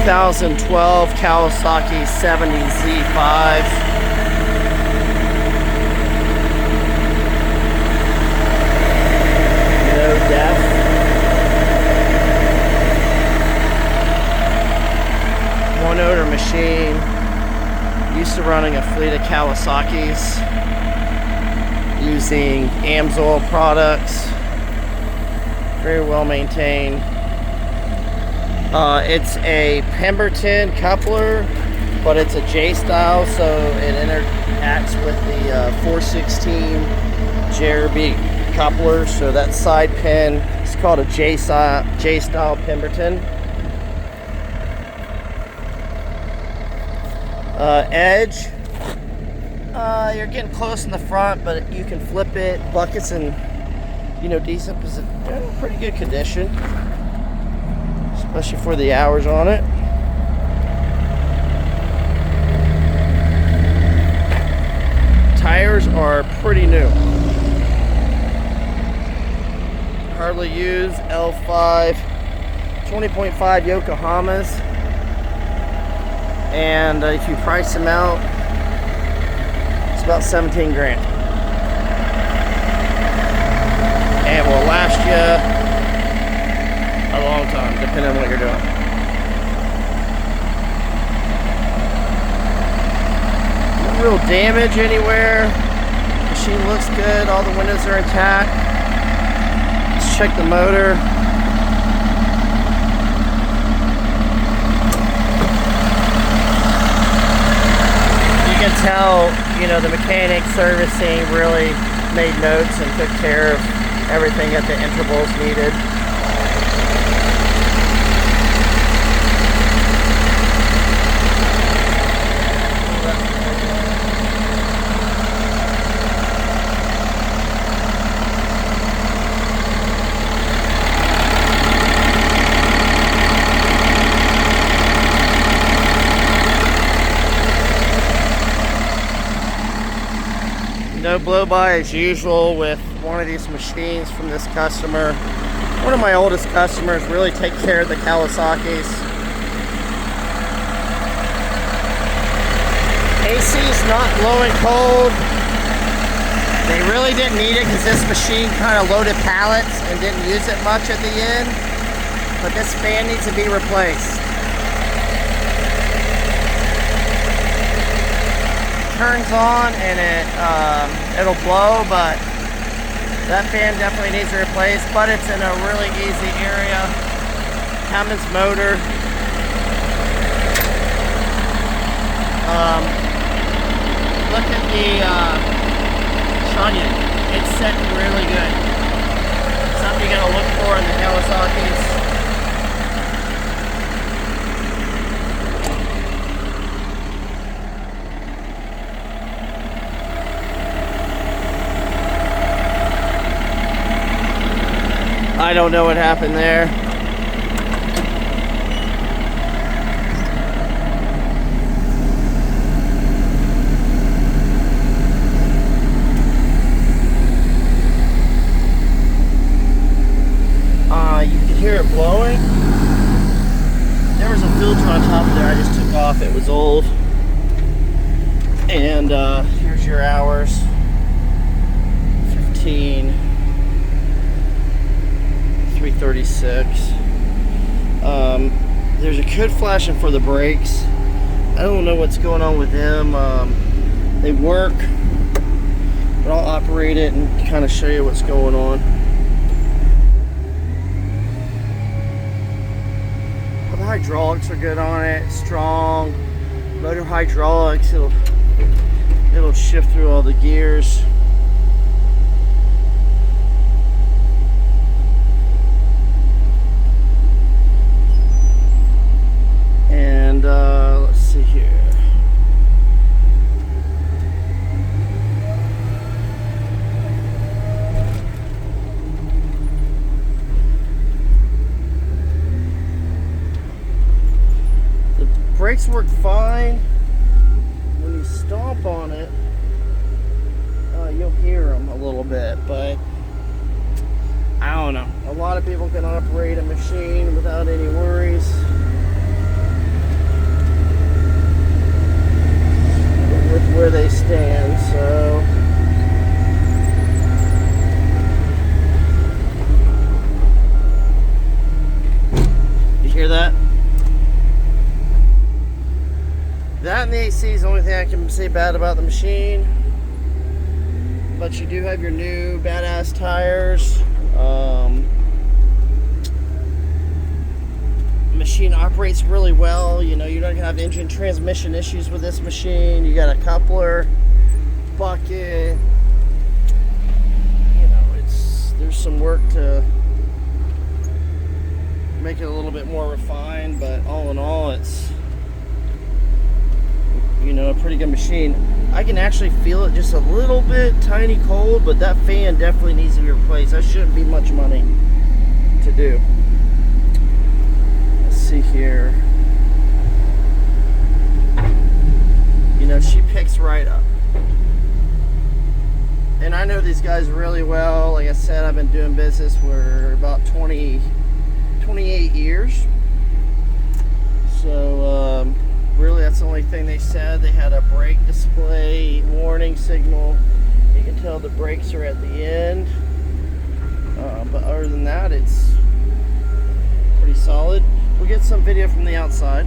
2012 Kawasaki 70Z5. No def. One odor machine. Used to running a fleet of Kawasaki's using AMSOIL products. Very well maintained. It's a Pemberton coupler, but it's a J style, so it interacts with the 416 JRB coupler. So that side pin is called a J style Pemberton. Edge, you're getting close in the front, but you can flip it. Buckets in, decent position, pretty good condition, especially for the hours on it. Tires are pretty new, hardly used. L5 20.5 Yokohamas. And if you price them out, it's about 17 grand. And will last you a long time, depending on what you're doing. No real damage anywhere. Machine looks good. All the windows are intact. Let's check the motor. You can tell, the mechanic servicing really made notes and took care of everything at the intervals needed. No blow-by as usual with one of these machines from this customer. One of my oldest customers. Really take care of the Kawasaki's. AC is not blowing cold. They really didn't need it because this machine kind of loaded pallets and didn't use it much at the end. But this fan needs to be replaced. Turns on and it'll blow, but that fan definitely needs to replace. But it's in a really easy area. Cummins motor. Look at the trunnion. It's set really good. Something you're gonna look for in the Kawasaki's. I don't know what happened there. You can hear it blowing. There was a filter on top of there I just took off. It was old. And here's your hours. 3:36. There's a code flashing for the brakes. I don't know what's going on with them. They work, but I'll operate it and kind of show you what's going on. Well, the hydraulics are good on it. Strong motor hydraulics. It'll shift through all the gears. Let's see here. The brakes work fine. When you stomp on it, you'll hear them a little bit, but I don't know. A lot of people can operate a machine without any worries. with where they stand. So you hear that? That and the AC is the only thing I can say bad about the machine. But you do have your new badass tires. Machine operates really well. You know, you're not gonna have engine transmission issues with this machine. You got a coupler, bucket. You know, there's some work to make it a little bit more refined, but all in all, it's, you know, a pretty good machine. I can actually feel it just a little bit tiny cold, but that fan definitely needs to be replaced. That shouldn't be much money to do. Let's see here. You know, she picks right up. And I know these guys really well. Like I said, I've been doing business for about 28 years. So, really, that's the only thing they said. They had a brake display warning signal. You can tell the brakes are at the end. But other than that, it's pretty solid. We'll get some video from the outside.